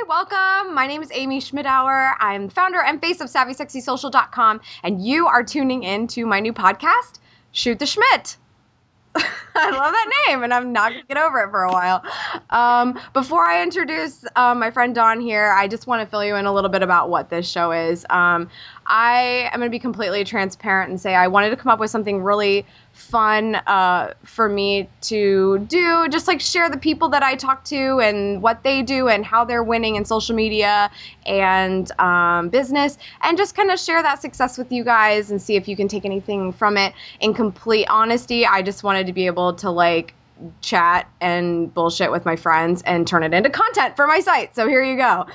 welcome. My name is Amy Schmitt. I'm founder and face of SavvySexySocial.com, and you are tuning in to my new podcast, Shoot the Schmitt. I love that name, and I'm not going to get over it for a while. Before I introduce my friend Dawn here, I just want to fill you in a little bit about what this show is. I am going to be completely transparent and say I wanted to come up with something really fun for me to do, just like share the people that I talk to and what they do and how they're winning in social media and business, and just kind of share that success with you guys and see if you can take anything from it. In complete honesty, I just wanted to be able to like chat and bullshit with my friends and turn it into content for my site. So here you go.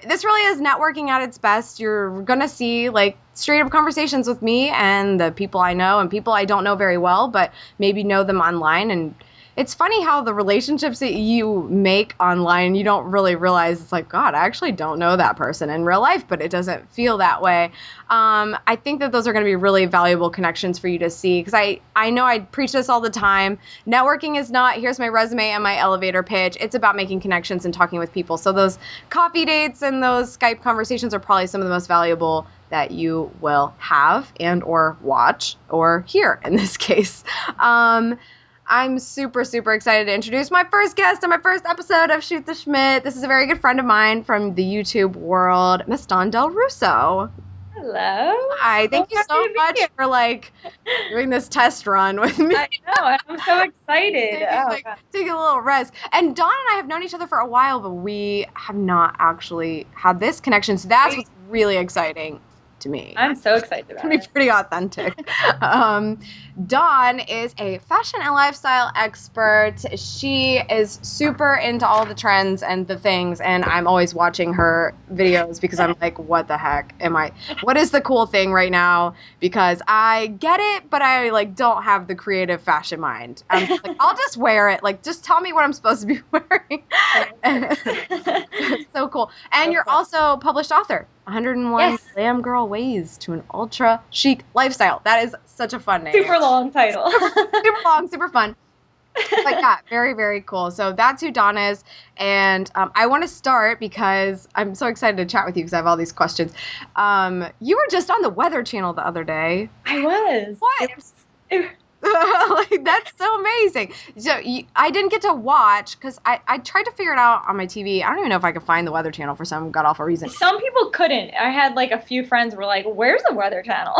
This really is networking at its best. You're going to see like straight up conversations with me and the people I know and people I don't know very well, but maybe know them online. And it's funny how the relationships that you make online, you don't really realize it's like, God, I actually don't know that person in real life, but it doesn't feel that way. I think that those are going to be really valuable connections for you to see, because I know I preach this all the time. Networking is not, here's my resume and my elevator pitch. It's about making connections and talking with people. So those coffee dates and those Skype conversations are probably some of the most valuable that you will have and or watch or hear in this case. I'm super, super excited to introduce my first guest on my first episode of Shoot the Schmitt. This is a very good friend of mine from the YouTube world, Miss Dawn Del Russo. Hello. Hi, thank you so much for like doing this test run with me. I know, I'm so excited. Taking a little rest. And Dawn and I have known each other for a while, but we have not actually had this connection. So that's what's really exciting to me. I'm so excited about it. It's pretty authentic. Dawn is a fashion and lifestyle expert. She is super into all the trends and the things, and I'm always watching her videos because I'm like, what the heck what is the cool thing right now? Because I get it, but I like don't have the creative fashion mind. I'm just like, I'll just wear it. Like, just tell me what I'm supposed to be wearing. It's so cool. And you're also published author. 101 Glam Girl Ways to an Ultra Chic Lifestyle. That is such a fun name. Super long title. Super long, super fun. But yeah, very, very cool. So that's who Dawn is. And I want to start because I'm so excited to chat with you because I have all these questions. You were just on the Weather Channel the other day. I was. What? Like, that's so amazing. So I didn't get to watch because I tried to figure it out on my TV. I don't even know if I could find the Weather Channel for some god-awful reason. Some people couldn't. I had like a few friends who were like, where's the Weather Channel?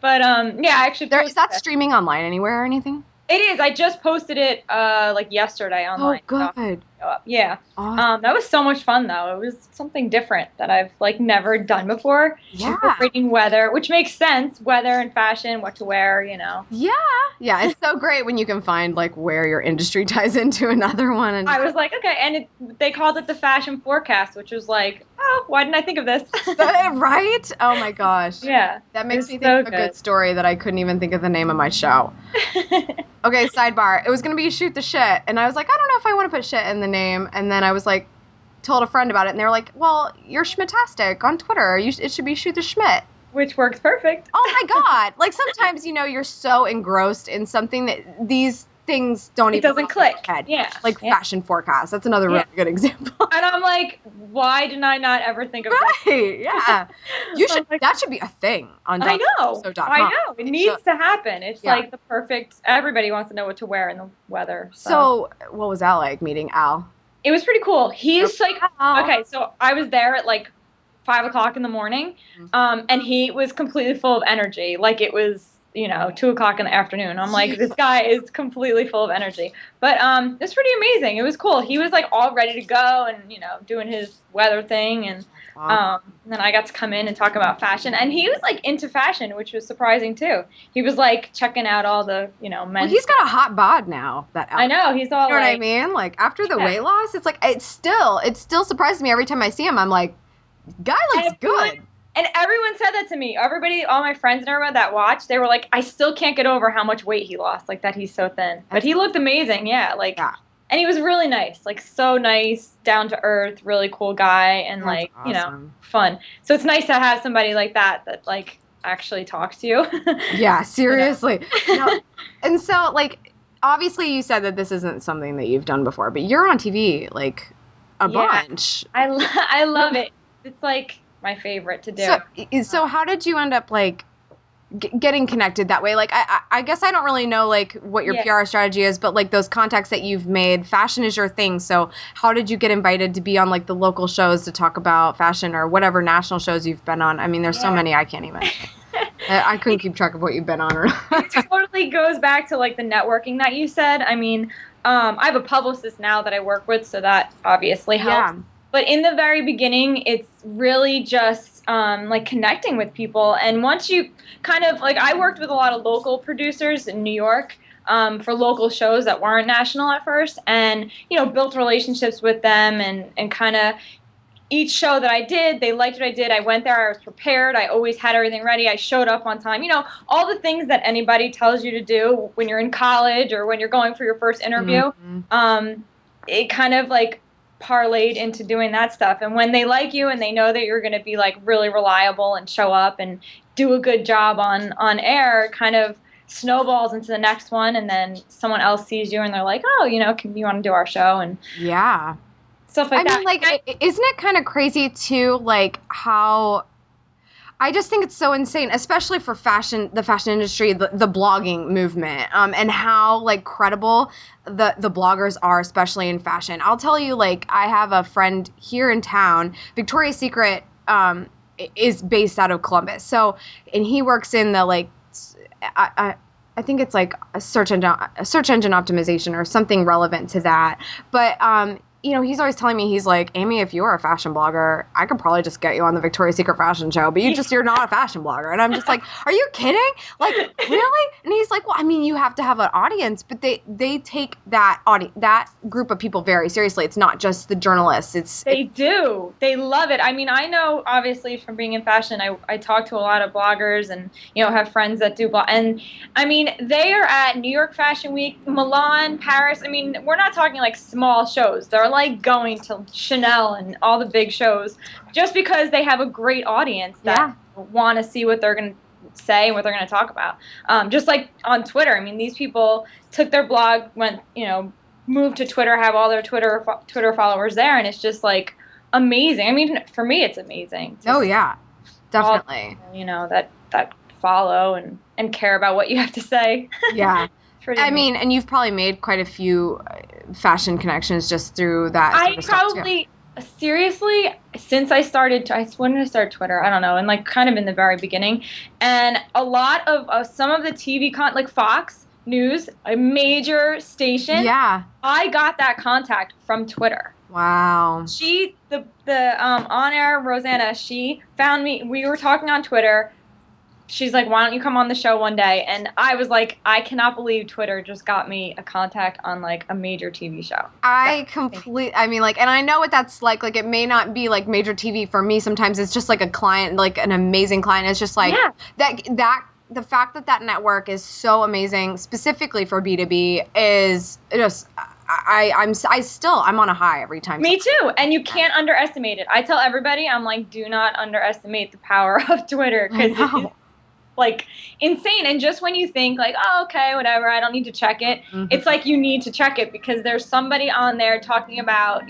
But yeah, I actually is that streaming online anywhere or anything? It is. I just posted it like yesterday online. Oh, good. Yeah. Awesome. That was so much fun, though. It was something different that I've like never done before. Yeah. Incorporating weather, which makes sense. Weather and fashion, what to wear, you know. Yeah. Yeah. It's so great when you can find like where your industry ties into another one. And I was like, okay. And they called it the fashion forecast, which was like, oh, why didn't I think of this? Right? Oh my gosh. Yeah. That makes me think of a good story that I couldn't even think of the name of my show. Okay, sidebar. It was going to be Shoot the Shit. And I was like, I don't know if I want to put shit in the name. And then I was like, told a friend about it. And they were like, well, you're Schmittastic on Twitter. It should be Shoot the Schmitt. Which works perfect. Oh my God. Like sometimes, you're so engrossed in something that these things don't even. It doesn't click. Yeah. Like fashion forecast. That's another really good example. And I'm like, why did I not ever think of that? Right. Yeah. That should be a thing on I know. Russo.com. It needs to happen. It's like the perfect, everybody wants to know what to wear in the weather. So what was that like, meeting Al? It was pretty cool. He's like, okay, so I was there at like 5 o'clock in the morning, and he was completely full of energy. Like it was, 2 o'clock in the afternoon. I'm like, this guy is completely full of energy. But it's pretty amazing. It was cool. He was like all ready to go and, doing his weather thing. And then I got to come in and talk about fashion. And he was like into fashion, which was surprising too. He was like checking out all the, men. Well, he's got a hot bod now. I know. He's all you know what I mean? Like after the weight loss, it's like, it still surprises me every time I see him. I'm like, guy looks good. And everyone said that to me. Everybody, all my friends and everyone that watched, they were like, I still can't get over how much weight he lost. Like that he's so thin. But he looked amazing. Yeah. Like, and he was really nice. Like so nice, down to earth, really cool guy. And that's awesome. Fun. So it's nice to have somebody like that like actually talks to you. Yeah, seriously. And so like, obviously you said that this isn't something that you've done before, but you're on TV like a bunch. I love it. It's like my favorite to do. So how did you end up like getting connected that way? Like, I guess I don't really know like what your PR strategy is, but like those contacts that you've made, fashion is your thing. So how did you get invited to be on like the local shows to talk about fashion or whatever national shows you've been on? I mean, there's so many, I can't even. I couldn't keep track of what you've been on. It totally goes back to like the networking that you said. I mean, I have a publicist now that I work with, so that obviously helps. Yeah. But in the very beginning, it's really just like connecting with people. And once you kind of like, I worked with a lot of local producers in New York for local shows that weren't national at first, and built relationships with them, and kind of each show that I did, they liked what I did. I went there, I was prepared, I always had everything ready, I showed up on time. All the things that anybody tells you to do when you're in college or when you're going for your first interview. It kind of like parlayed into doing that stuff. And when they like you and they know that you're going to be like really reliable and show up and do a good job on air, kind of snowballs into the next one, and then someone else sees you and they're like, oh, you want to do our show? And stuff like that. I mean, like, isn't it kind of crazy too, like how I just think it's so insane, especially for the fashion industry, the blogging movement, and how like credible the bloggers are, especially in fashion. I'll tell you, like, I have a friend here in town, Victoria's Secret, is based out of Columbus. So, and he works in the like, I think it's like a search engine optimization or something relevant to that. But he's always telling me, he's like, Amy, if you were a fashion blogger, I could probably just get you on the Victoria's Secret fashion show, but you're not a fashion blogger. And I'm just like, are you kidding? Like, really? And he's like, well, I mean, you have to have an audience, but they take that group of people very seriously. It's not just the journalists. They do. They love it. I mean, I know, obviously, from being in fashion, I talk to a lot of bloggers and, have friends that do blog. And, I mean, they are at New York Fashion Week, Milan, Paris. I mean, we're not talking like small shows. They're like going to Chanel and all the big shows just because they have a great audience that want to see what they're going to say and what they're going to talk about. Just like on Twitter. I mean, these people took their blog, moved to Twitter, have all their Twitter followers there, and it's just like amazing. I mean, for me, it's amazing. Oh yeah, definitely. All, that follow and care about what you have to say. Yeah. I mean, and you've probably made quite a few fashion connections just through that. Seriously, since I started, when did I start Twitter? I don't know, and like kind of in the very beginning. And a lot of some of the TV like Fox News, a major station. Yeah. I got that contact from Twitter. Wow. The on-air Rosanna, she found me. We were talking on Twitter. She's like, why don't you come on the show one day? And I was like, I cannot believe Twitter just got me a contact on like a major TV show. I mean, like, and I know what that's like. Like, it may not be like major TV for me. Sometimes it's just like a client, like an amazing client. It's just like that the fact that network is so amazing, specifically for B2B, is just, I'm on a high every time. Me too. And you can't underestimate it. I tell everybody, I'm like, do not underestimate the power of Twitter, because it is like insane. And just when you think like, oh, okay, whatever, I don't need to check it. Mm-hmm. It's like you need to check it because there's somebody on there talking about,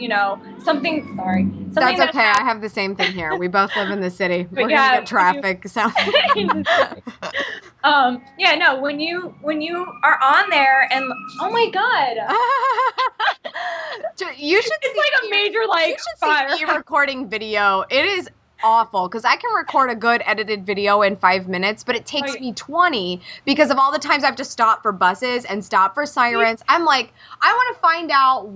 something. Sorry. That's okay. I have the same thing here. We both live in the city. We're gonna get traffic. When you are on there and oh my god, you should. It's like a major like you should fire. See me recording video. It is awful because I can record a good edited video in 5 minutes, but it takes me 20 because of all the times I have to stop for buses and stop for sirens. I'm like, I want to find out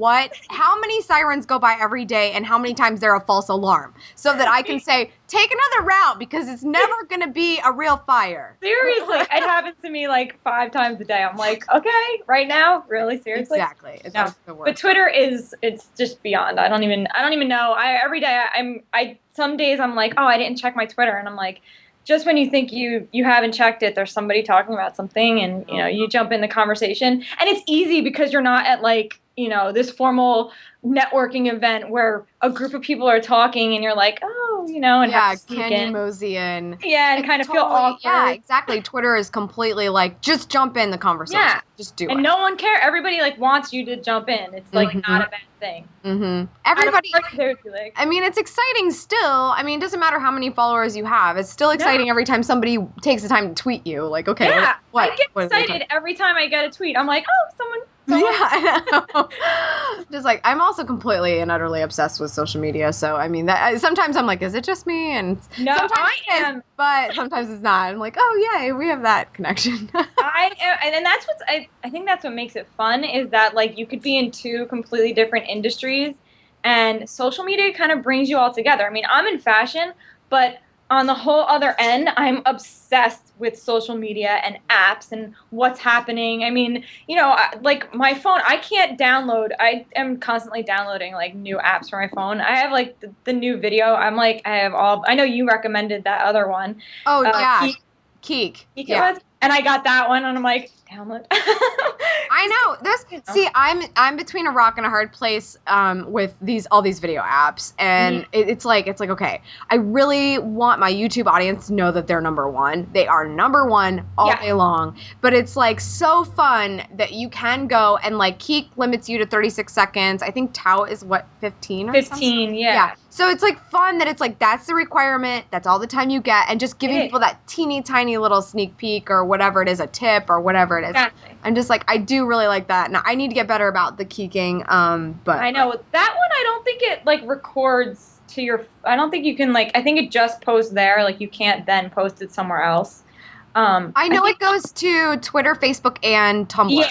how many sirens go by every day and how many times they're a false alarm so that I can say, take another route because it's never going to be a real fire. Seriously, it happens to me like 5 times a day. I'm like, okay, right now? Really? Seriously? Exactly. It's the worst. But Twitter it's just beyond. I don't even know. Every day some days I'm like, oh, I didn't check my Twitter, and I'm like, just when you think you haven't checked it, there's somebody talking about something, and you jump in the conversation, and it's easy because you're not at like this formal networking event where a group of people are talking, and you're like, oh, you know, and have to sneak can you in. mosey in? Yeah, and kind of feel awkward. Yeah, exactly. Twitter is completely like, just jump in the conversation. Yeah. Just do it. And no one cares. Everybody like wants you to jump in. It's like not a bad thing. Everybody. Like, I mean, it's exciting still. I mean, it doesn't matter how many followers you have. It's still exciting every time somebody takes the time to tweet you. Like, okay, what? I get excited every time I get a tweet. I'm like, oh, someone. Yeah, I know. Just like, I'm also completely and utterly obsessed with social media. So, I mean, sometimes I'm like, is it just me? And no, sometimes I am. But sometimes it's not. I'm like, oh, yay, we have that connection. I am, and that's what's, I think that's what makes it fun is that, like, you could be in two completely different industries, and social media kind of brings you all together. I mean, I'm in fashion, but on the whole other end, I'm obsessed with social media and apps and what's happening. I mean, you know, like my phone, I can't download. I am constantly downloading like new apps for my phone. I have like the new video. I'm like, I know you recommended that other one. Oh, yeah. Keek. Yeah. And I got that one, and I'm like, download. I know. See, I'm between a rock and a hard place with all these video apps, and it's like okay, I really want my YouTube audience to know that they're number one. They are number one all day long. But it's like so fun that you can go and like Keek limits you to 36 seconds. I think Tao is what 15 or 15, something? yeah. So it's like fun that it's like that's the requirement. That's all the time you get, and just giving people that teeny tiny little sneak peek or whatever it is, a tip or whatever it is. Exactly. I'm just like, I do really like that. Now I need to get better about the keeking. But I know that one. I don't think it like records to your. I don't think you can like. I think it just posts there. Like you can't then post it somewhere else. I know it goes to Twitter, Facebook, and Tumblr. Yeah.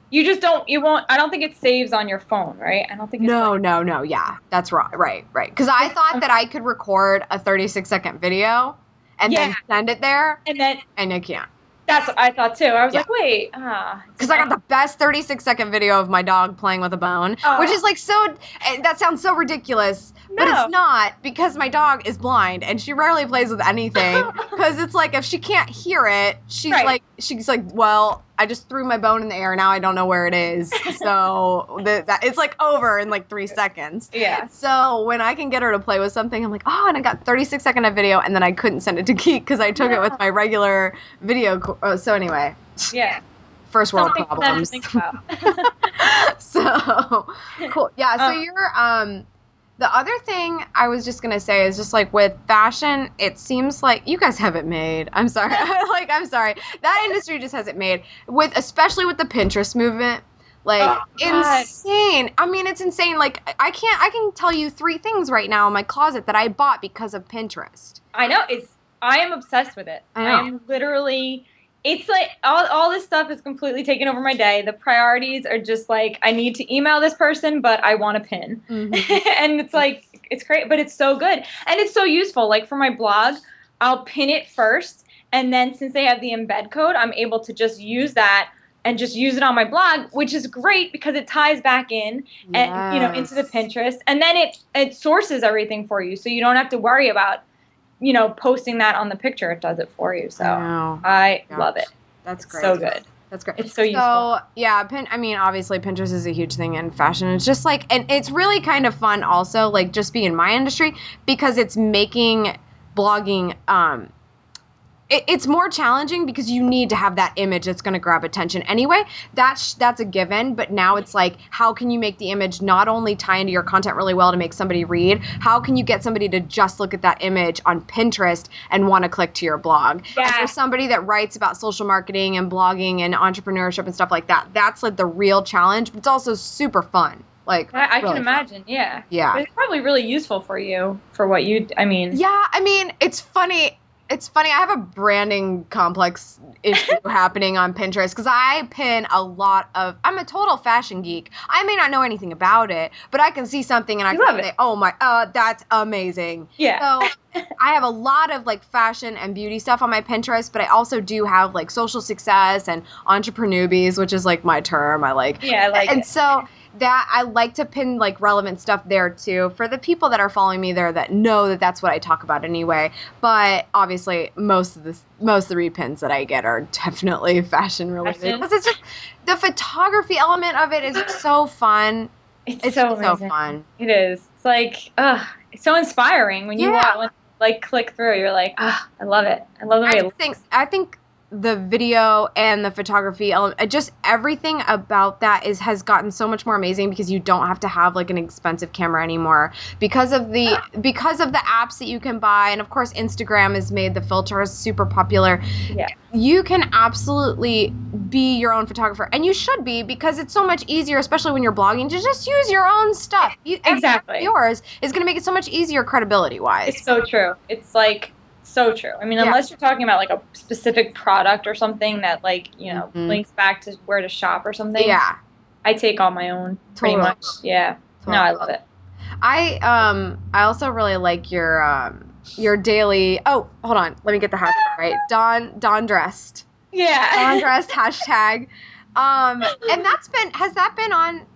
You just don't. You won't. I don't think it saves on your phone, right? I don't think. It's No. Yeah, that's right. Because I thought that I could record a 36-second video and then send it there, and I can't. That's what I thought too. I was like, wait, because I got the best 36-second video of my dog playing with a bone, which is like that sounds so ridiculous, but it's not, because my dog is blind and she rarely plays with anything. Because it's like if she can't hear it, she's like, well, I just threw my bone in the air. Now I don't know where it is. So it's like over in like 3 seconds. Yeah. So when I can get her to play with something, I'm like, oh, and I got 36-second of video, and then I couldn't send it to Geek because I took it with my regular video. So anyway. Yeah. First world problems. So cool. Yeah. So you're the other thing I was just gonna say is just like with fashion, it seems like you guys have it made. I'm sorry. I'm sorry. That industry just has it made, especially with the Pinterest movement. Like insane. I mean, it's insane. Like I can tell you 3 things right now in my closet that I bought because of Pinterest. I know. I am obsessed with it. I am literally. It's like all this stuff is completely taken over my day. The priorities are just like, I need to email this person, but I want a pin. And it's like, it's great, but it's so good. And it's so useful. Like for my blog, I'll pin it first. And then since they have the embed code, I'm able to just use that and just use it on my blog, which is great because it ties back in and, into the Pinterest. And then it sources everything for you. So you don't have to worry about posting that on the picture. It does it for you. So I love it. That's great. So good. That's great. It's so useful. So yeah, obviously Pinterest is a huge thing in fashion. It's just like, and it's really kind of fun also, like just being in my industry, because it's making blogging, it's more challenging because you need to have that image that's going to grab attention anyway. That's a given. But now it's like, how can you make the image not only tie into your content really well to make somebody read? How can you get somebody to just look at that image on Pinterest and want to click to your blog? Yeah. And for somebody that writes about social marketing and blogging and entrepreneurship and stuff like that, that's like the real challenge. But it's also super fun. Like I can imagine. Yeah. Yeah. But it's probably really useful for you for what you. I mean. Yeah. I mean, it's funny. I have a branding complex issue happening on Pinterest because I pin a lot of. I'm a total fashion geek. I may not know anything about it, but I can see something and I can say, "Oh my, that's amazing." Yeah. So I have a lot of like fashion and beauty stuff on my Pinterest, but I also do have like social success and entrepreneubies, which is like my term. I like. Yeah, I like. And so that I like to pin like relevant stuff there too for the people that are following me there that know that that's what I talk about anyway. But obviously most of the repins that I get are definitely fashion related because it's just the photography element of it is so fun. It's so fun. It is. It's like it's so inspiring when you like click through. You're like, I love it. I love the way it looks. I think the video and the photography element, just everything about that has gotten so much more amazing because you don't have to have like an expensive camera anymore because of the apps that you can buy, and of course Instagram has made the filters super popular. Yeah. You can absolutely be your own photographer, and you should be, because it's so much easier, especially when you're blogging, to just use your own stuff. Exactly. Yours is going to make it so much easier credibility wise. It's so true. It's like so true. I mean, unless you're talking about like a specific product or something that like, you know, links back to where to shop or something. Yeah. I take all my own pretty much. Yeah. Totally. No, I love it. I also really like your daily. Oh, hold on. Let me get the hashtag right. Dawn dressed. Yeah. Dawn dressed hashtag. And has that been on?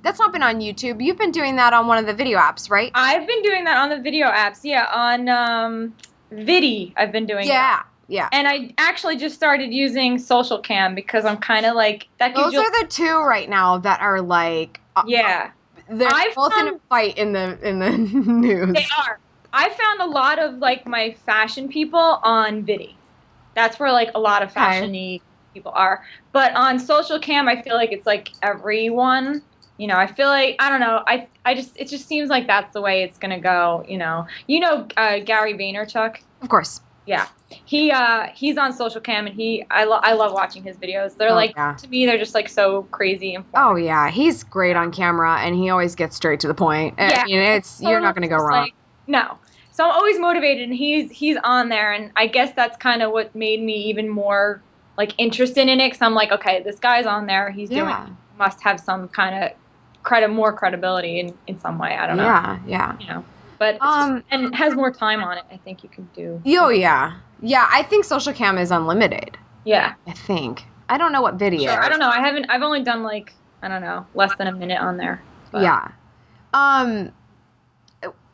That's not been on YouTube. You've been doing that on one of the video apps, right? I've been doing that on the video apps. Yeah, on Vidi. I've been doing that. Yeah. And I actually just started using Social Cam because I'm kind of like that. Those are the two right now that are like. Yeah. They're both in a fight in the news. They are. I found a lot of like my fashion people on Vidi. That's where like a lot of fashion-y people are. But on Social Cam, I feel like it's like everyone. You know, I feel like, I don't know, it just seems like that's the way it's gonna go. You know, Gary Vaynerchuk. Of course. Yeah. He's on Social Cam, and I love watching his videos. They're to me, they're just like so crazy and fun. Oh yeah, he's great on camera, and he always gets straight to the point. Yeah. I mean, you're not gonna go wrong. Like, no. So I'm always motivated, and he's on there, and I guess that's kind of what made me even more like interested in it, because I'm like, okay, this guy's on there, he's must have some kind of more credibility in some way. I don't know. Yeah. You know, but and has more time on it. I think you can do. Oh yeah. I think Social Cam is unlimited. Yeah. I think. I don't know what video. Sure. I don't know. I've only done like, I don't know, less than a minute on there. But. Yeah.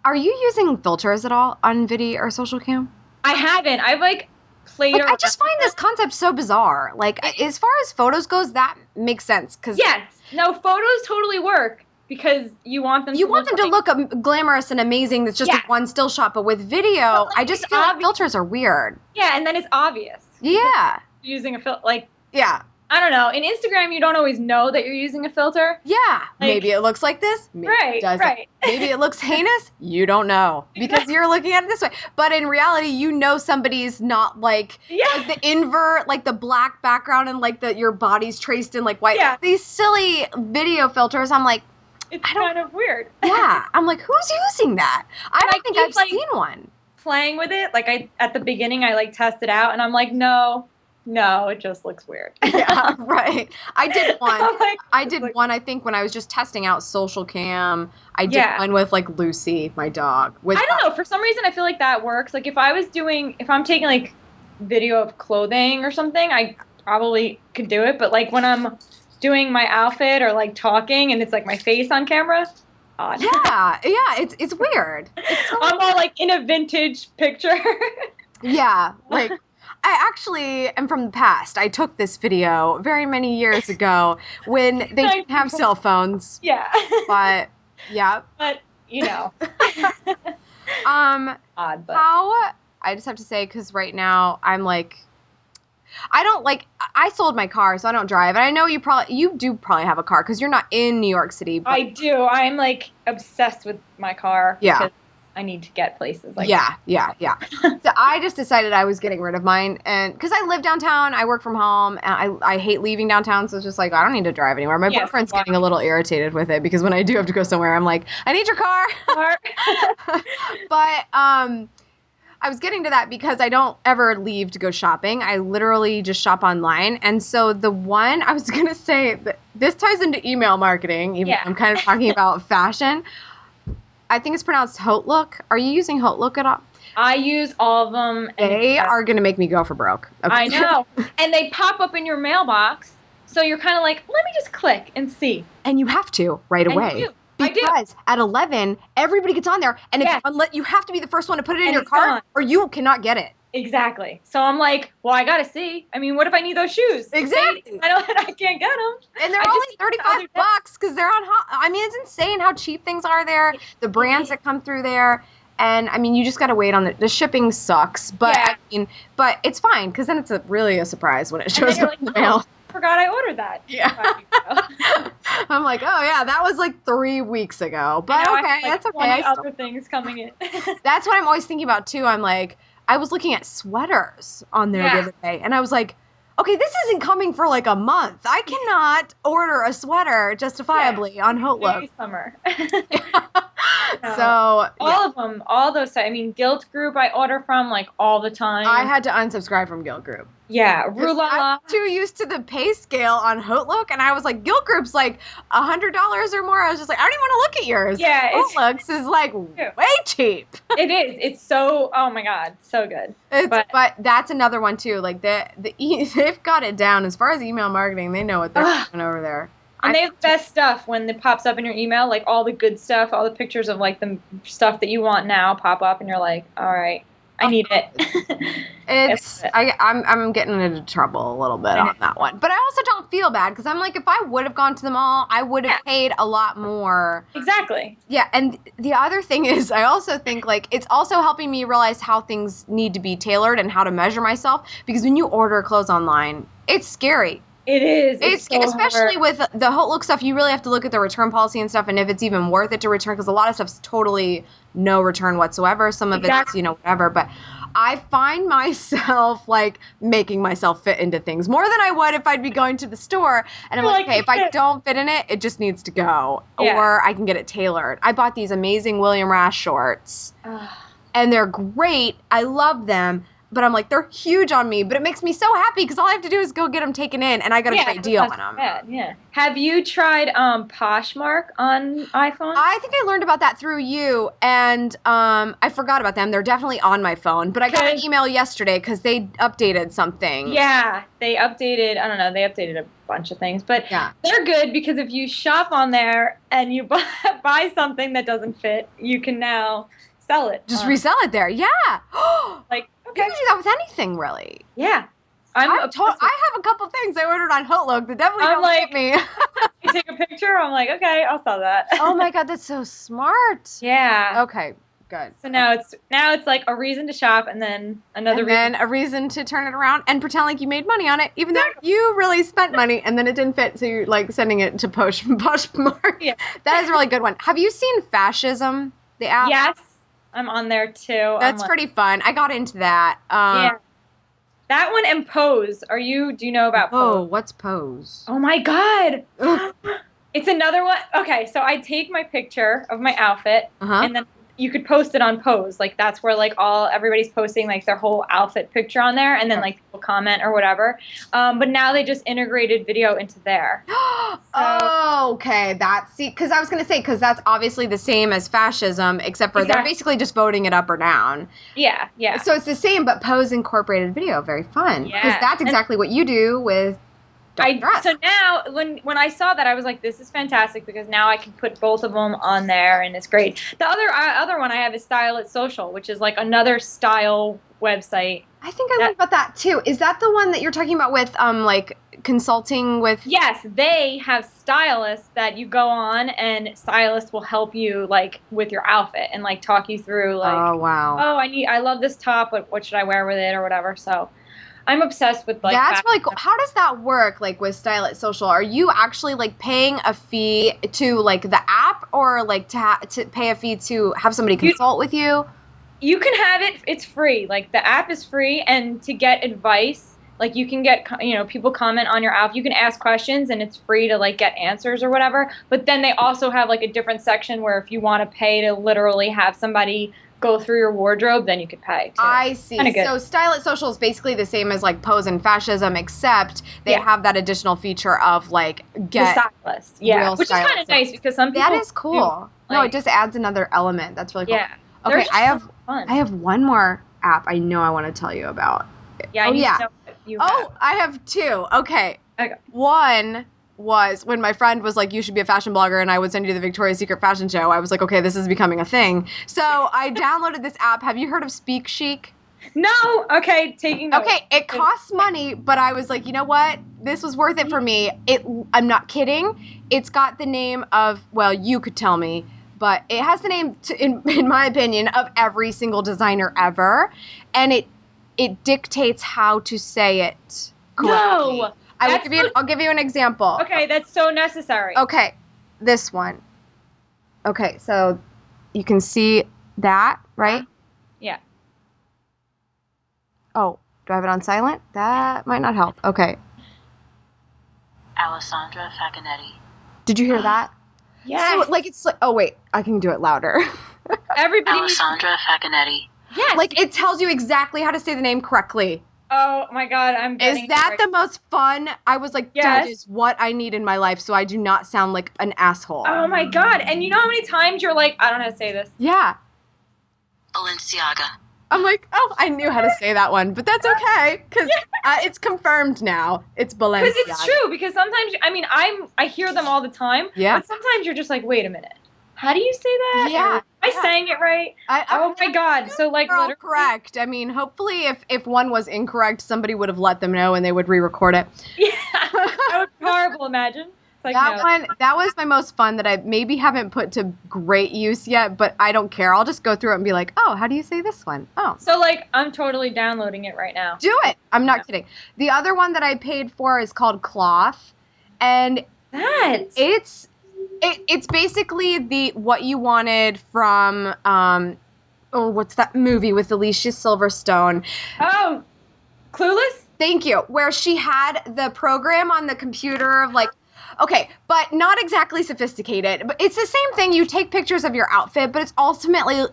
Are you using filters at all on Vidi or Social Cam? I haven't. I've like played. I just find this concept so bizarre. Like, as far as photos goes, that makes sense. Yes. No, photos totally work because you want them to look glamorous and amazing. That's just one still shot. But with video, I just feel like filters are weird. Yeah, and then it's obvious. Yeah. Using a filter, like. Yeah. I don't know. In Instagram, you don't always know that you're using a filter. Yeah. Like, maybe it looks like this. Maybe it doesn't. Right. Maybe it looks heinous. You don't know because you're looking at it this way. But in reality, somebody's not like the invert, like the black background and like your body's traced in like white. Yeah. These silly video filters, I'm like, it's kind of weird. Yeah. I'm like, who's using that? I don't think I've seen one. Playing with it. Like at the beginning, I like test it out and I'm like, no, it just looks weird. Yeah, right. I did one. one, I think, when I was just testing out Social Cam. I did one with, like, Lucy, my dog. I don't know. For some reason, I feel like that works. Like, if I'm taking, like, video of clothing or something, I probably could do it. But, like, when I'm doing my outfit or, like, talking and it's, like, my face on camera, odd. Yeah, it's weird. I'm all, like, in a vintage picture. Yeah, like... I actually am from the past. I took this video very many years ago when they didn't have cell phones. Yeah. But, yeah. But, you know. Odd, but. I just have to say, because right now I'm like, I sold my car, so I don't drive. And I know you do probably have a car because you're not in New York City. But I do. I'm like obsessed with my car. Yeah. Because I need to get places like that. Yeah. So I just decided I was getting rid of mine, and because I live downtown, I work from home, and I hate leaving downtown, so it's just like, I don't need to drive anywhere. My boyfriend's getting a little irritated with it because when I do have to go somewhere, I'm like, I need your car. But I was getting to that because I don't ever leave to go shopping. I literally just shop online. And so the one I was going to say, this ties into email marketing, even though I'm kind of talking about fashion. I think it's pronounced Hotlook. Are you using Hotlook at all? I use all of them. They are going to make me go for broke. Okay. I know. And they pop up in your mailbox. So you're kind of like, let me just click and see. And you have to right away. You do. Because at 11, everybody gets on there. And you have to be the first one to put it in your cart or you cannot get it. Exactly. So I'm like, well, I got to see. I mean, what if I need those shoes? Exactly. I can't get them. And they're only $35 because they're on I mean, it's insane how cheap things are there. The brands that come through there. And I mean, you just got to wait on the shipping sucks, but Yeah. I mean, but it's fine because then it's really a surprise when it shows up in the mail. I forgot I ordered that. Yeah. I'm like, oh yeah, that was like 3 weeks ago. But okay, okay, like that's okay. 20 other things coming in. That's what I'm always thinking about too. I'm like, I was looking at sweaters on there the other day, and I was like, okay, this isn't coming for like a month. I cannot order a sweater justifiably on Hotlook. Summer. So all of them, all those sites. I mean, Guilt Group I order from like all the time. I had to unsubscribe from Guilt Group. Yeah, Rulala. I'm too used to the pay scale on Hotlook, and I was like, Guilt Group's like $100 or more. I was just like, I don't even want to look at yours. Yeah, Hotlook's is like way cheap. It is. It's so. Oh my god, so good. But that's another one too. Like they've got it down as far as email marketing. They know what they're doing over there. And they have the best stuff when it pops up in your email, like all the good stuff, all the pictures of like the stuff that you want now pop up, and you're like, all right, I need it. I'm getting into trouble a little bit on that one, but I also don't feel bad because I'm like, if I would have gone to them all, I would have paid a lot more. Exactly. Yeah, and the other thing is, I also think like it's also helping me realize how things need to be tailored and how to measure myself, because when you order clothes online, it's scary. It is. It's so especially with the Hotlook stuff, you really have to look at the return policy and stuff, and if it's even worth it to return, because a lot of stuff's totally no return whatsoever. Some of it's, whatever. But I find myself like making myself fit into things more than I would if I'd be going to the store. And I'm like, okay, if I don't fit in it, it just needs to go, or I can get it tailored. I bought these amazing William Rash shorts, and they're great. I love them. But I'm like, they're huge on me. But it makes me so happy because all I have to do is go get them taken in, and I got a great deal on them. Yeah. Have you tried Poshmark on iPhone? I think I learned about that through you, and I forgot about them. They're definitely on my phone. But I got an email yesterday because they updated something. Yeah, they updated. I don't know. They updated a bunch of things, but they're good because if you shop on there and you buy something that doesn't fit, you can now sell it. Just resell it there. Yeah. Like. You can do that with anything, really. Yeah. I have a couple things I ordered on Hotlook that definitely don't fit me. You take a picture, I'm like, okay, I'll sell that. Oh my god, that's so smart. Yeah. Okay, good. So now it's like a reason to shop, and then a reason to turn it around and pretend like you made money on it, even though you really spent money and then it didn't fit, so you're like sending it to Poshmark. Yeah. That is a really good one. Have you seen Fascism, the app? Yes. I'm on there too. That's pretty fun. I got into that. Yeah. That one and Pose. Do you know about Pose? Oh, what's Pose? Oh my god. It's another one. Okay, so I take my picture of my outfit and then you could post it on Pose. Like that's where like everybody's posting like their whole outfit picture on there, and then like people comment or whatever. But now they just integrated video into there. Okay, because I was gonna say, because that's obviously the same as Fascism, except for they're basically just voting it up or down. Yeah. So it's the same, but Pose incorporated video. Very fun. Because that's exactly what you do with. So now, when I saw that, I was like, "This is fantastic," because now I can put both of them on there, and it's great. The other one I have is Style It Social, which is like another style website. I think I learned about that too. Is that the one that you're talking about with like consulting with? Yes, they have stylists that you go on, and stylists will help you like with your outfit and like talk you through like, oh wow, I love this top, but what should I wear with it or whatever. So. I'm obsessed with like that's really cool. How does that work? Like with Style It Social, are you actually like paying a fee to like the app, or like to pay a fee to have somebody consult with you? You can have it. It's free. Like the app is free, and to get advice, like you can get people comment on your app. You can ask questions, and it's free to like get answers or whatever. But then they also have like a different section where if you want to pay to literally have somebody go through your wardrobe, then you could pay too. I see. So Style It Social is basically the same as like Pose and Fascism, except they have that additional feature of like get the stylist. Yeah, which is kind of nice because some people that is cool. No, it just adds another element. That's really cool. Yeah. Okay, I have one more app I know I want to tell you about. Yeah. I have two. Okay. One was when my friend was like, you should be a fashion blogger, and I would send you to the Victoria's Secret fashion show. I was like, okay, this is becoming a thing. So I downloaded this app. Have you heard of Speak Chic? No. Okay, taking notes. Okay, it costs money, but I was like, you know what? This was worth it for me. I'm not kidding. It's got the name of, well, you could tell me, but it has the name, in my opinion, of every single designer ever, and it dictates how to say it correctly. No! I'll give you an example. Okay, that's so necessary. Okay, this one. Okay, so you can see that, right? Yeah. Oh, do I have it on silent? That might not help. Okay. Alessandra Facchinetti. Did you hear that? Yes. So, like, it's like, oh, wait, I can do it louder. Everybody Alessandra Facchinetti. Yes. Like, it tells you exactly how to say the name correctly. Oh, my God, I'm getting Is that the most fun? I was like, that is what I need in my life, so I do not sound like an asshole. Oh, my God. And you know how many times you're like, I don't know how to say this. Yeah. Balenciaga. I'm like, oh, I knew how to say that one, but that's okay, because it's confirmed now. It's Balenciaga. Because it's true, because sometimes, I mean, I hear them all the time, but sometimes you're just like, wait a minute. How do you say that? Yeah. Am I saying it right? Oh, my God. So, like, they're all literally. correct. I mean, hopefully if one was incorrect, somebody would have let them know and they would re-record it. Yeah. That would be horrible, imagine. Like, that was my most fun that I maybe haven't put to great use yet, but I don't care. I'll just go through it and be like, oh, how do you say this one? Oh. So, like, I'm totally downloading it right now. Do it. I'm not kidding. The other one that I paid for is called Cloth, and it's basically what you wanted from what's that movie with Alicia Silverstone? Oh, Clueless? Thank you. Where she had the program on the computer of like, okay, but not exactly sophisticated. But it's the same thing. You take pictures of your outfit, but it's ultimately,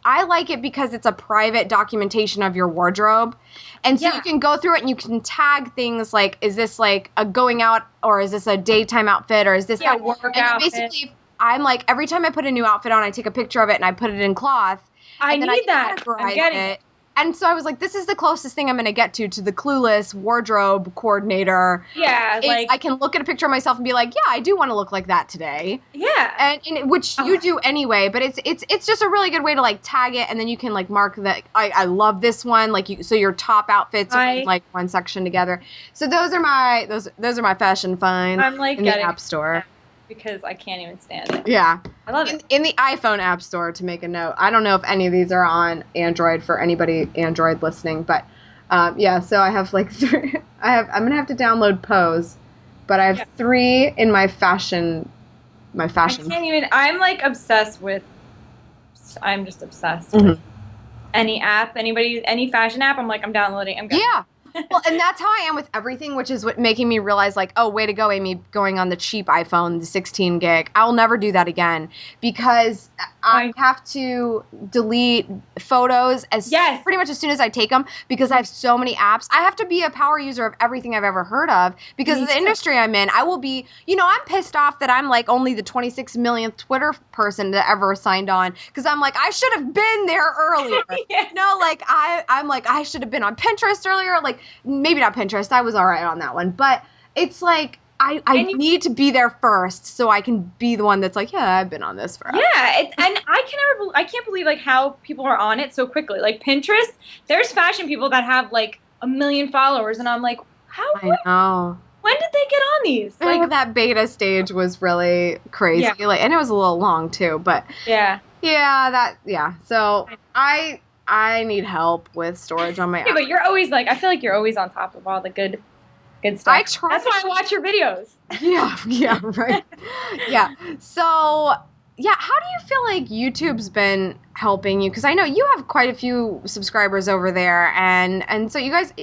I like it because it's a private documentation of your wardrobe. And so you can go through it and you can tag things like, is this like a going out, or is this a daytime outfit, or is this a work outfit? Basically, I'm like, every time I put a new outfit on, I take a picture of it and I put it in Cloth. I need that. I'm getting it. And so I was like, this is the closest thing I'm going to get to the Clueless wardrobe coordinator. Yeah, like I can look at a picture of myself and be like, yeah, I do want to look like that today. Yeah. And which you do anyway, but it's just a really good way to like tag it, and then you can like mark that I love this one, like so your top outfits are in like one section together. So those are my fashion finds in the App Store. Because I can't even stand it. Yeah. I love it. In the iPhone App Store, to make a note. I don't know if any of these are on Android for anybody Android listening, but so I have like three. I'm going to have to download Pose, but I have three in my fashion. I can't even. I'm just obsessed with any app, any fashion app. I'm like, I'm downloading. Yeah. Well, and that's how I am with everything, which is what making me realize, like, oh, way to go, Amy, going on the cheap iPhone, the 16 gig. I'll never do that again because I have to delete photos pretty much as soon as I take them because I have so many apps. I have to be a power user of everything I've ever heard of because of the industry I'm in. I will be, I'm pissed off that I'm like only the 26 millionth Twitter person that ever signed on because I'm like, I should have been there earlier. I'm like, I should have been on Pinterest earlier. Like, maybe not Pinterest. I was all right on that one. But it's like I need to be there first so I can be the one that's like, yeah, I've been on this forever. Yeah, and I can't believe like how people are on it so quickly. Like Pinterest, there's fashion people that have like 1 million followers, and I'm like, I know. When did they get on these? Like that beta stage was really crazy. Yeah. Like, and it was a little long too, but So I need help with storage on my app. Yeah, but you're always like, I feel like you're always on top of all the good stuff. I try. That's why I watch your videos. Yeah, right. Yeah. So, yeah, how do you feel like YouTube's been helping you? Because I know you have quite a few subscribers over there, and so you guys,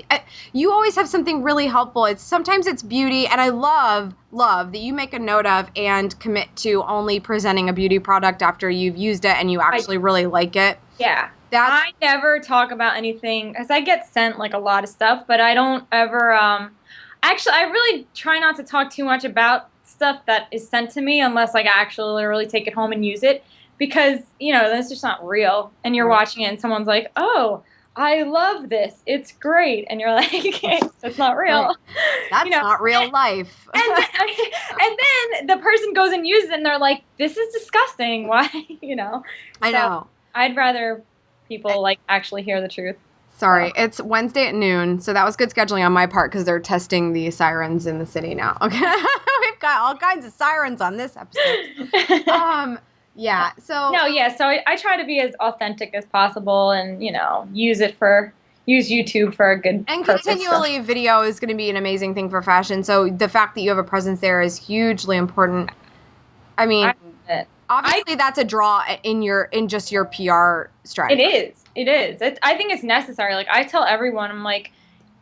you always have something really helpful. Sometimes it's beauty, and I love that you make a note of and commit to only presenting a beauty product after you've used it and you actually really like it. Yeah. I never talk about anything because I get sent like a lot of stuff, but I don't ever. Actually, I really try not to talk too much about stuff that is sent to me unless like I actually literally take it home and use it because that's just not real. And you're watching it and someone's like, "Oh, I love this. It's great," and you're like, "That's not real. Right. That's not real life." and then the person goes and uses it and they're like, "This is disgusting. Why?" I know. I'd rather people like actually hear the truth. Sorry, it's Wednesday at noon, so that was good scheduling on my part because they're testing the sirens in the city now. Okay, we've got all kinds of sirens on this episode. Yeah. So No, yeah. So I try to be as authentic as possible, and use YouTube for a good and purpose. continually video is going to be an amazing thing for fashion. So the fact that you have a presence there is hugely important. I mean, obviously that's a draw in just your PR strategy. It is. I think it's necessary. Like, I tell everyone, I'm like,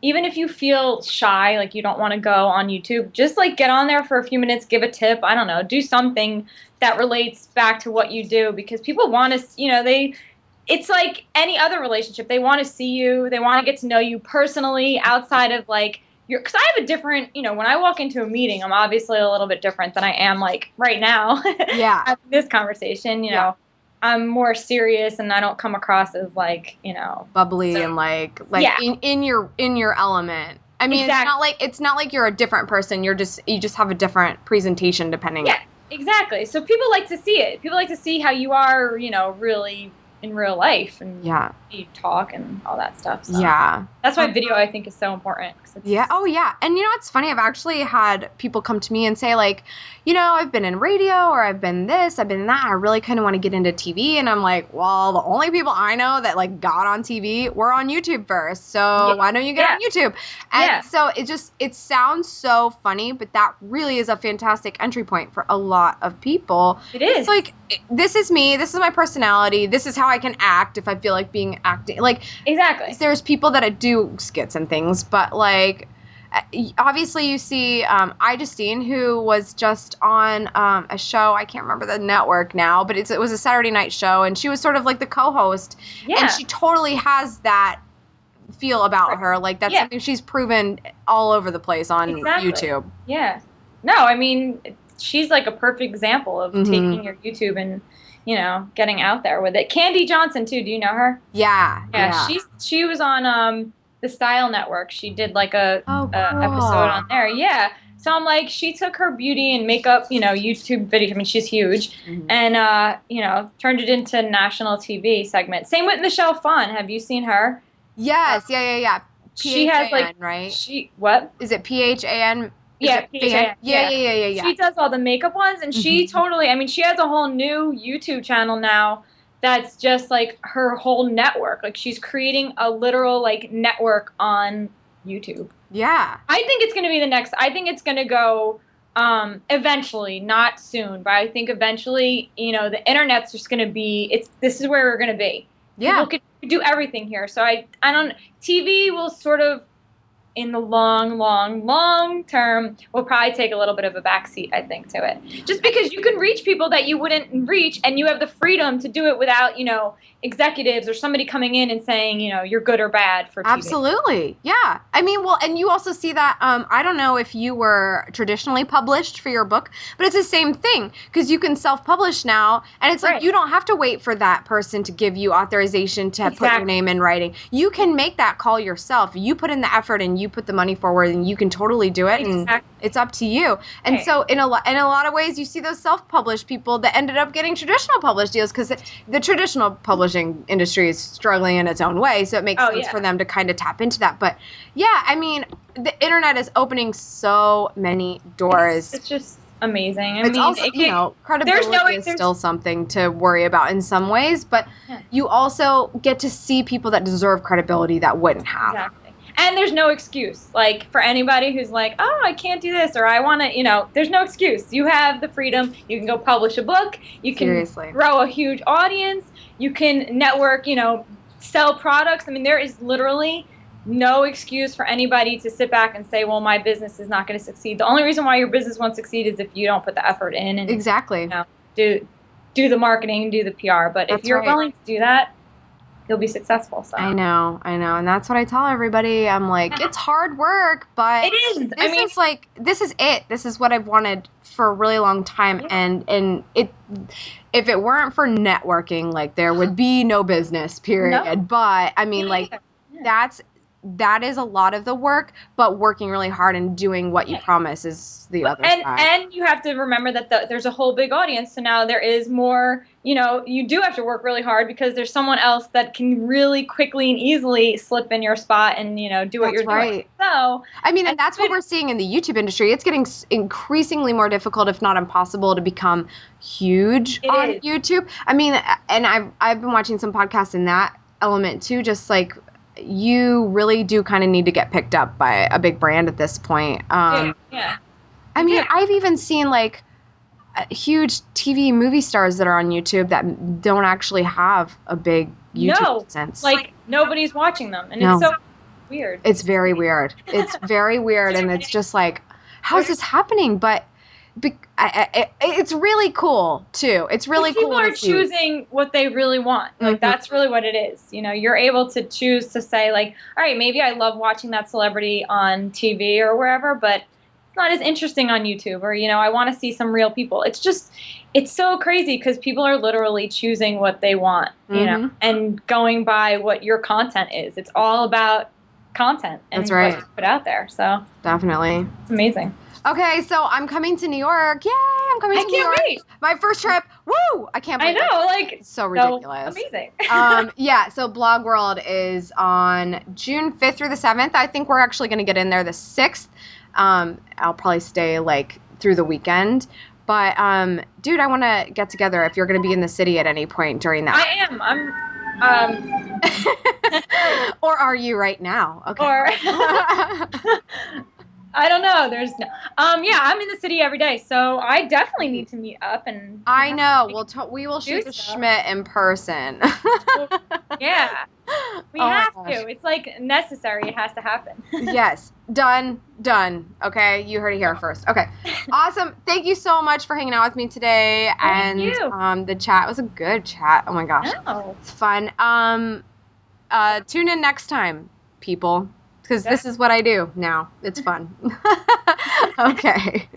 even if you feel shy, like you don't want to go on YouTube, just like get on there for a few minutes, give a tip. I don't know, do something that relates back to what you do, because people want to, it's like any other relationship. They want to see you. They want to get to know you personally outside of like because I have a different, when I walk into a meeting, I'm obviously a little bit different than I am like right now. Yeah. Having this conversation, I'm more serious and I don't come across as like, bubbly and like in your element. I mean, exactly. it's not like you're a different person. You just have a different presentation depending. Yeah, exactly. So people like to see it. People like to see how you are, really in real life, and you talk and all that stuff. So. Yeah. That's why video, I think, is so important. Yeah. Oh, yeah. And it's funny. I've actually had people come to me and say, like, I've been in radio, or I've been this, I've been that. I really kind of want to get into TV. And I'm like, well, the only people I know that like got on TV were on YouTube first. So why don't you get on YouTube? And so it sounds so funny, but that really is a fantastic entry point for a lot of people. It is. It's like, this is me. This is my personality. This is how I can act if I feel like being acting. Like, exactly. There's people that do skits and things, but like, obviously you see Justine, who was just on a show. I can't remember the network now, but it was a Saturday night show, and she was sort of like the co-host. Yeah. And she totally has that feel about her. Like, that's something she's proven all over the place on YouTube. Yeah. No, I mean, she's like a perfect example of taking your YouTube and, getting out there with it. Candy Johnson, too. Do you know her? Yeah. She was on the Style Network. She did like a episode on there. Yeah. So I'm like, she took her beauty and makeup, YouTube video. I mean, she's huge, and turned it into national TV segment. Same with Michelle Phan. Have you seen her? Yes. Yeah. She has like, right? What is it? PHAN. Yeah, PHAN. Yeah. She does all the makeup ones, and she totally. I mean, she has a whole new YouTube channel now. That's just like her whole network. Like, she's creating a literal like network on YouTube. Yeah. I think it's going to be the next. I think it's going to go eventually, not soon, but I think eventually, the internet's just going to be. This is where we're going to be. Yeah. People can do everything here. So I don't. TV will sort of, in the long term, will probably take a little bit of a backseat, I think, to it. Just because you can reach people that you wouldn't reach, and you have the freedom to do it without, executives or somebody coming in and saying, you're good or bad for TV. Absolutely. Yeah. I mean, well, and you also see that, I don't know if you were traditionally published for your book, but it's the same thing, because you can self-publish now, and it's like, you don't have to wait for that person to give you authorization to put your name in writing. You can make that call yourself. You put in the effort and you put the money forward, and you can totally do it, and it's up to you. And so in a lot of ways, you see those self-published people that ended up getting traditional published deals, because the traditional publishing industry is struggling in its own way, so it makes sense for them to kind of tap into that. But yeah, I mean, the internet is opening so many doors. It's just amazing. I mean, also, credibility is still something to worry about in some ways, but you also get to see people that deserve credibility that wouldn't have. Exactly. And there's no excuse. Like, for anybody who's like, oh, I can't do this, or I want to, there's no excuse. You have the freedom. You can go publish a book. You can grow a huge audience. You can network, sell products. I mean, there is literally no excuse for anybody to sit back and say, well, my business is not going to succeed. The only reason why your business won't succeed is if you don't put the effort in and do the marketing, do the PR. But if you're willing to do that, you'll be successful. So. I know. And that's what I tell everybody. I'm like, it's hard work, but it is. This is it. This is what I've wanted for a really long time. And if it weren't for networking, like, there would be no business, period. No. But I mean, that's that is a lot of the work, but working really hard and doing what you promise is the other side. And you have to remember that there's a whole big audience, so now there is more, you do have to work really hard because there's someone else that can really quickly and easily slip in your spot and, do what you're doing. So, I mean, and that's what we're seeing in the YouTube industry. It's getting increasingly more difficult, if not impossible, to become huge on YouTube. I mean, and I've been watching some podcasts in that element too, just like, you really do kind of need to get picked up by a big brand at this point. I mean, I've even seen like huge TV movie stars that are on YouTube that don't actually have a big YouTube presence. Like nobody's watching them, and it's so weird. It's very weird. It's very weird, and it's just like, how is this happening? But it's really cool too. It's really cool. People are choosing what they really want. Like that's really what it is. You're able to choose to say like, all right, maybe I love watching that celebrity on TV or wherever, but it's not as interesting on YouTube. Or I want to see some real people. It's so crazy because people are literally choosing what they want. And going by what your content is. It's all about content and what you put out there. So definitely, it's amazing. Okay, so I'm coming to New York. Yay, I'm coming to New York. I can't wait. My first trip. Woo! I can't believe it. I know, like, it's so ridiculous. So amazing. So Blog World is on June 5th through the 7th. I think we're actually going to get in there the 6th. I'll probably stay, like, through the weekend. But, dude, I want to get together if you're going to be in the city at any point during that. I am. Or are you right now? Okay. Or... I don't know. There's no. I'm in the city every day, so I definitely need to meet up and. I know. We will shoot the Schmitt in person. Yeah, we have to. It's like necessary. It has to happen. Yes, done. Okay, you heard it here first. Okay, awesome. Thank you so much for hanging out with me today. Thank you. The chat was a good chat. Oh my gosh, it's fun. Tune in next time, people. Because this is what I do now. It's fun. Okay.